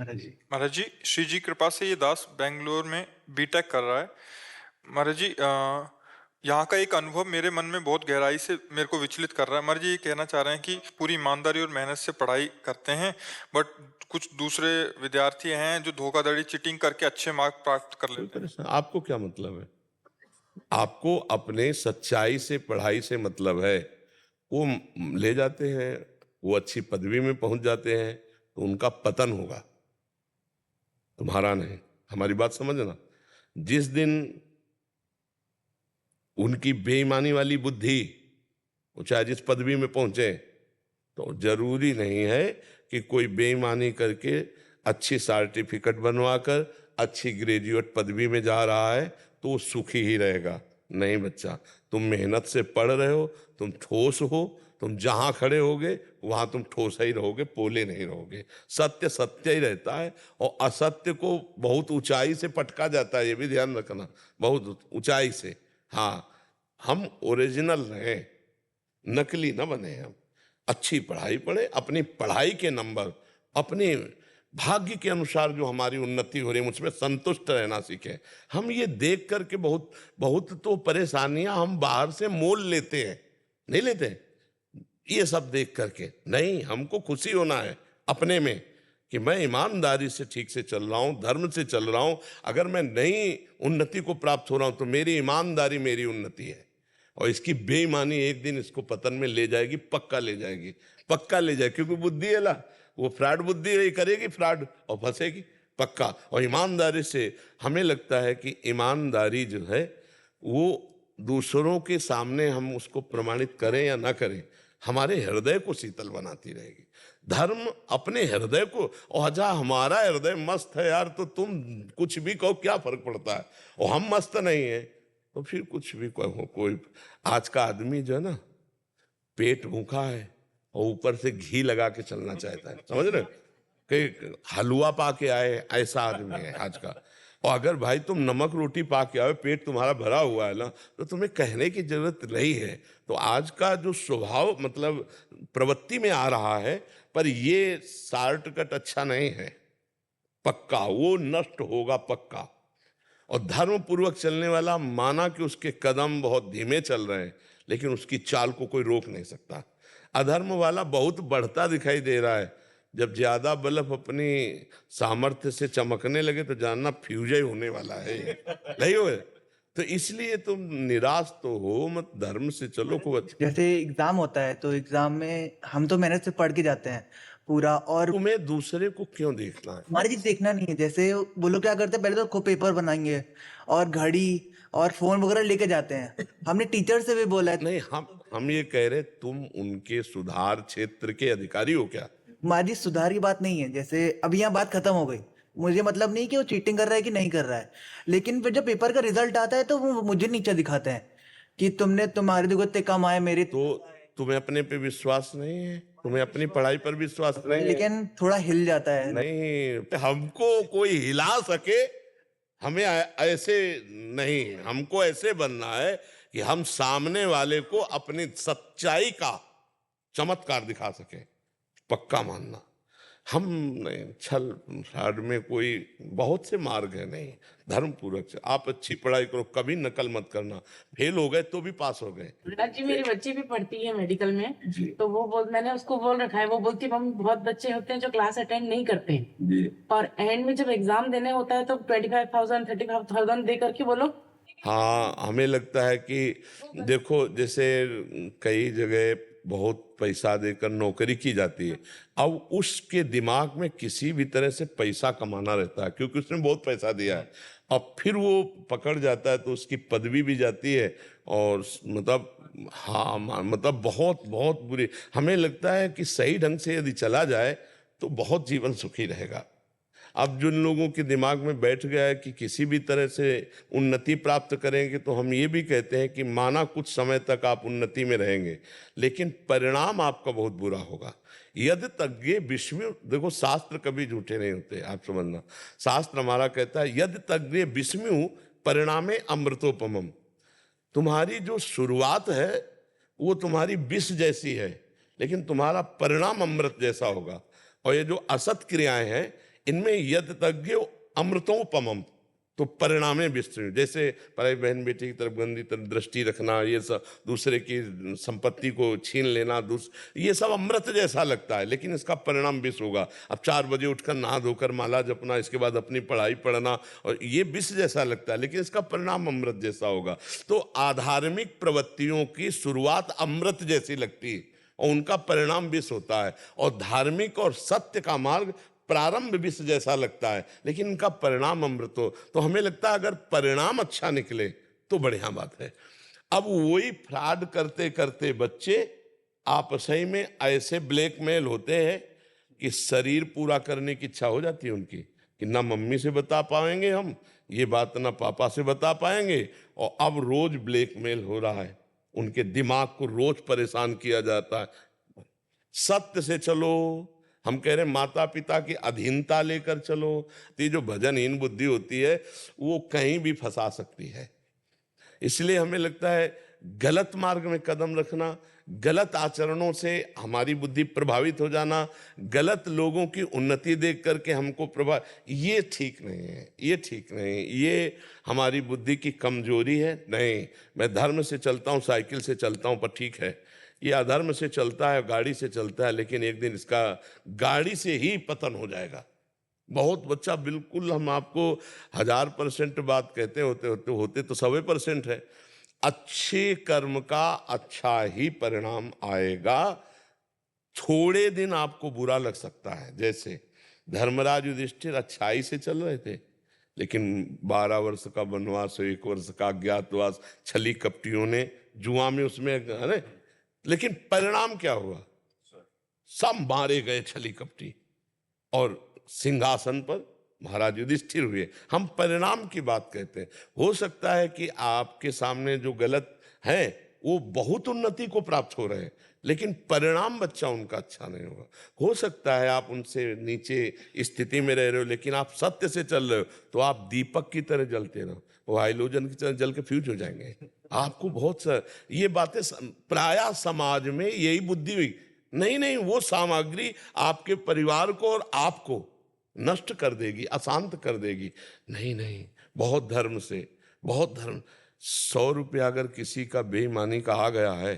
महाराज जी। महाराज जी, श्री जी कृपा से ये दास बेंगलोर में बीटेक कर रहा है। महाराज जी, यहाँ का एक अनुभव मेरे मन में बहुत गहराई से मेरे को विचलित कर रहा है। महाराज जी ये कहना चाह रहे हैं कि पूरी ईमानदारी और मेहनत से पढ़ाई करते हैं, बट कुछ दूसरे विद्यार्थी हैं जो धोखाधड़ी चीटिंग करके अच्छे मार्क प्राप्त कर कोई लेते हैं। परेशान, आपको क्या मतलब है? आपको अपने सच्चाई से पढ़ाई से मतलब है। वो ले जाते हैं, वो अच्छी पदवी में पहुंच जाते हैं, तो उनका पतन होगा, तुम्हारा नहीं। हमारी बात समझना। जिस दिन उनकी बेईमानी वाली बुद्धि, वो चाहे जिस पदवी में पहुंचे, तो जरूरी नहीं है कि कोई बेईमानी करके अच्छी सर्टिफिकेट बनवाकर अच्छी ग्रेजुएट पदवी में जा रहा है तो वो सुखी ही रहेगा। नहीं बच्चा, तुम मेहनत से पढ़ रहे हो, तुम ठोस हो, तुम जहां खड़े होगे वहां तुम ठोस ही रहोगे, पोले नहीं रहोगे। सत्य सत्य ही रहता है, और असत्य को बहुत ऊंचाई से पटका जाता है, ये भी ध्यान रखना, बहुत ऊंचाई से। हाँ, हम ओरिजिनल रहें, नकली न बने। हम अच्छी पढ़ाई पढ़े, अपनी पढ़ाई के नंबर अपने भाग्य के अनुसार जो हमारी उन्नति हो रही है मुझमें संतुष्ट रहना सीखें। हम ये देख करके बहुत बहुत तो परेशानियां हम बाहर से मोल लेते हैं, नहीं लेते ये सब देख करके। नहीं, हमको खुशी होना है अपने में कि मैं ईमानदारी से ठीक से चल रहा हूं, धर्म से चल रहा हूं। अगर मैं नई उन्नति को प्राप्त हो रहा हूं तो मेरी ईमानदारी मेरी उन्नति है, और इसकी बेईमानी एक दिन इसको पतन में ले जाएगी, पक्का ले जाएगी, पक्का ले जाएगी। क्योंकि बुद्धि है ला, वो फ्रॉड बुद्धि रही, करेगी फ्रॉड और फंसेगी पक्का। और ईमानदारी से हमें लगता है कि ईमानदारी जो है वो दूसरों के सामने हम उसको प्रमाणित करें या ना करें, हमारे हृदय को शीतल बनाती रहेगी। धर्म अपने हृदय को, और अच्छा हमारा हृदय मस्त है यार, तो तुम कुछ भी कहो क्या फर्क पड़ता है, और हम मस्त नहीं है तो फिर कुछ भी कहो। कोई आज का आदमी जो है ना, पेट भूखा है और ऊपर से घी लगा के चलना चाहता है, समझ रहे हो? कि हलवा पा के आए, ऐसा आदमी है आज का। और अगर भाई तुम नमक रोटी पा के आओ, पेट तुम्हारा भरा हुआ है ना, तो तुम्हें कहने की जरूरत नहीं है। तो आज का जो स्वभाव मतलब प्रवृत्ति में आ रहा है, पर ये शॉर्टकट अच्छा नहीं है, पक्का वो नष्ट होगा पक्का। और धर्म पूर्वक चलने वाला, माना कि उसके कदम बहुत धीमे चल रहे हैं, लेकिन उसकी चाल को कोई रोक नहीं सकता। अधर्म वाला बहुत बढ़ता दिखाई दे रहा है। जब ज्यादा बल्ब अपनी सामर्थ्य से चमकने लगे तो जानना फ्यूज ही होने वाला है ये। नहीं हो? तो इसलिए तुम निराश तो हो मत, धर्म से चलो खूब अच्छा। जैसे एग्जाम होता है तो एग्जाम में हम तो मेहनत से पढ़ के जाते हैं पूरा, और तुम्हें दूसरे को क्यों देखना है? हमारी चीज देखना नहीं है। जैसे वो लोग क्या करते हैं, पहले तो पेपर बनाएंगे और घड़ी और फोन वगैरह लेके जाते हैं। हमने टीचर से भी बोला है। नहीं, हम ये कह रहे तुम उनके सुधार क्षेत्र के अधिकारी हो क्या? हमारी सुधार की बात नहीं है। जैसे अभी यहाँ बात खत्म हो गई, मुझे मतलब नहीं कि वो चीटिंग कर रहा है कि नहीं कर रहा है, लेकिन फिर जब पेपर का रिजल्ट आता है तो वो मुझे नीचे दिखाते हैं कि तुम्हारे देखो इतने कम आए, मेरे तो तुम्हें अपने पे विश्वास नहीं है, तुम्हें अपनी पढ़ाई पर विश्वास नहीं है। लेकिन थोड़ा हिल जाता है। नहीं, हमको कोई हिला सके, हमें ऐसे नहीं, हमको ऐसे बनना है कि हम सामने वाले को अपनी सच्चाई का चमत्कार दिखा सके, पक्का मानना। हम नहीं, छल फ्रॉड में कोई बहुत से मार्ग है, नहीं, धर्म पूर्वक से आप अच्छी पढ़ाई करो, कभी नकल मत करना। फेल हो गए तो भी पास हो गए। जी मेरी बच्ची भी पढ़ती है मेडिकल में, तो मैंने उसको बोल रखा है, वो बोलती है मम्मी बहुत बच्चे होते हैं जो क्लास अटेंड नहीं करते हैं, और एंड में जब एग्जाम देने होता है तो 25,000 35,000 दे करके वो लोग। हाँ, हमें लगता है कि देखो, जैसे कई जगह बहुत पैसा देकर नौकरी की जाती है, अब उसके दिमाग में किसी भी तरह से पैसा कमाना रहता है, क्योंकि उसने बहुत पैसा दिया है। अब फिर वो पकड़ जाता है तो उसकी पदवी भी जाती है, और मतलब हाँ, मतलब बहुत बहुत बुरी। हमें लगता है कि सही ढंग से यदि चला जाए तो बहुत जीवन सुखी रहेगा। अब जिन लोगों के दिमाग में बैठ गया है कि किसी भी तरह से उन्नति प्राप्त करेंगे, तो हम ये भी कहते हैं कि माना कुछ समय तक आप उन्नति में रहेंगे, लेकिन परिणाम आपका बहुत बुरा होगा। यदि तज्ञे विस्मृ, देखो शास्त्र कभी झूठे नहीं होते, आप समझना। शास्त्र हमारा कहता है यदि तज्ञे विस्मृ परिणामे अमृतोपमम। तुम्हारी जो शुरुआत है वो तुम्हारी विष जैसी है, लेकिन तुम्हारा परिणाम अमृत जैसा होगा। और ये जो असत क्रियाएं हैं, इनमें यद तज्ञो अमृतोपमम, तो परिणामे विस्तृत। जैसे पराई बहन बेटी की तरफ गंदी तरफ दृष्टि रखना, ये सब दूसरे की संपत्ति को छीन लेना, ये सब अमृत जैसा लगता है, लेकिन इसका परिणाम विष होगा। अब 4 बजे उठकर नहा धोकर माला जपना, इसके बाद अपनी पढ़ाई पढ़ना, और ये विष जैसा लगता है, लेकिन इसका परिणाम अमृत जैसा होगा। तो आधार्मिक प्रवृत्तियों की शुरुआत अमृत जैसी लगती है और उनका परिणाम विष होता है, और धार्मिक और सत्य का मार्ग प्रारंभ विष जैसा लगता है, लेकिन इनका परिणाम अमृत हो। तो हमें लगता है अगर परिणाम अच्छा निकले तो बढ़िया बात है। अब वही फ्रॉड करते करते बच्चे आपस ही में ऐसे ब्लैकमेल होते हैं कि शरीर पूरा करने की इच्छा हो जाती है उनकी, कि ना मम्मी से बता पाएंगे हम ये बात, ना पापा से बता पाएंगे, और अब रोज ब्लैकमेल हो रहा है, उनके दिमाग को रोज परेशान किया जाता है। सत्य से चलो, हम कह रहे माता पिता की अधीनता लेकर चलो। तो ये जो भजनहीन बुद्धि होती है वो कहीं भी फंसा सकती है। इसलिए हमें लगता है गलत मार्ग में कदम रखना, गलत आचरणों से हमारी बुद्धि प्रभावित हो जाना, गलत लोगों की उन्नति देख करके हमको ये ठीक नहीं है, ये ठीक नहीं, ये हमारी बुद्धि की कमजोरी है। नहीं, मैं धर्म से चलता हूँ, साइकिल से चलता हूँ, पर ठीक है ये अधर्म से चलता है, गाड़ी से चलता है, लेकिन एक दिन इसका गाड़ी से ही पतन हो जाएगा। बहुत बच्चा, बिल्कुल हम आपको 1000% बात कहते होते तो 100% है। अच्छे कर्म का अच्छा ही परिणाम आएगा। थोड़े दिन आपको बुरा लग सकता है, जैसे धर्मराज युधिष्ठिर अच्छाई से चल रहे थे, लेकिन 12 वर्ष का वनवास, 1 वर्ष का अज्ञातवास, छली कपटियों ने जुआ में उसमें, अरे लेकिन परिणाम क्या हुआ? सब मारे गए छली कपटी, और सिंहासन पर महाराज युधिष्ठिर हुए। हम परिणाम की बात कहते हैं। हो सकता है कि आपके सामने जो गलत है वो बहुत उन्नति को प्राप्त हो रहे हैं, लेकिन परिणाम बच्चा उनका अच्छा नहीं होगा। हो सकता है आप उनसे नीचे स्थिति में रह रहे हो, लेकिन आप सत्य से चल रहे हो, तो आप दीपक की तरह जलते रहो, वो हाइलोजन की तरह जल के फ्यूज हो जाएंगे। आपको बहुत ये बातें प्रायः समाज में यही बुद्धि हुई। नहीं, वो सामग्री आपके परिवार को और आपको नष्ट कर देगी, अशांत कर देगी। नहीं, बहुत धर्म से, बहुत धर्म। 100 रुपया अगर किसी का बेईमानी का आ गया है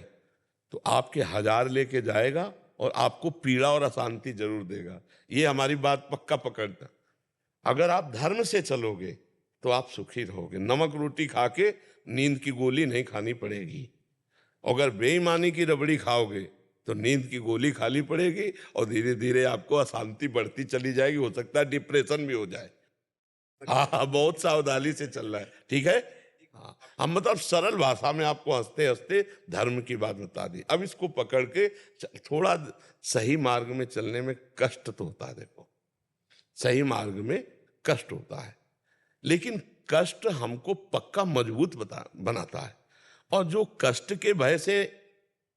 तो आपके 1000 लेके जाएगा और आपको पीड़ा और अशांति जरूर देगा। ये हमारी बात पक्का पकड़ना। अगर आप धर्म से चलोगे तो आप सुखी रहोगे। नमक रोटी खा के नींद की गोली नहीं खानी पड़ेगी। अगर बेईमानी की रबड़ी खाओगे तो नींद की गोली खानी पड़ेगी, और धीरे धीरे आपको अशांति बढ़ती चली जाएगी। हो सकता है डिप्रेशन भी हो जाए। हाँ, बहुत सावधानी से चल रहा है, ठीक है। हाँ, हम मतलब सरल भाषा में आपको हंसते हंसते धर्म की बात बता दी। अब इसको पकड़ के थोड़ा सही मार्ग में चलने में कष्ट तो होता है। देखो, सही मार्ग में कष्ट होता है, लेकिन कष्ट हमको पक्का मजबूत बनाता है। और जो कष्ट के भय से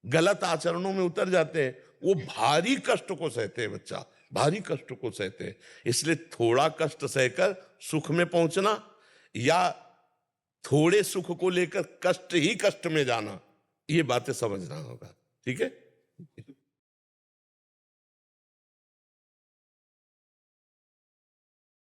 गलत आचरणों में उतर जाते हैं वो भारी कष्ट को सहते हैं। बच्चा भारी कष्ट को सहते हैं। इसलिए थोड़ा कष्ट सहकर सुख में पहुंचना, या थोड़े सुख को लेकर कष्ट ही कष्ट में जाना, ये बातें समझना होगा, ठीक है।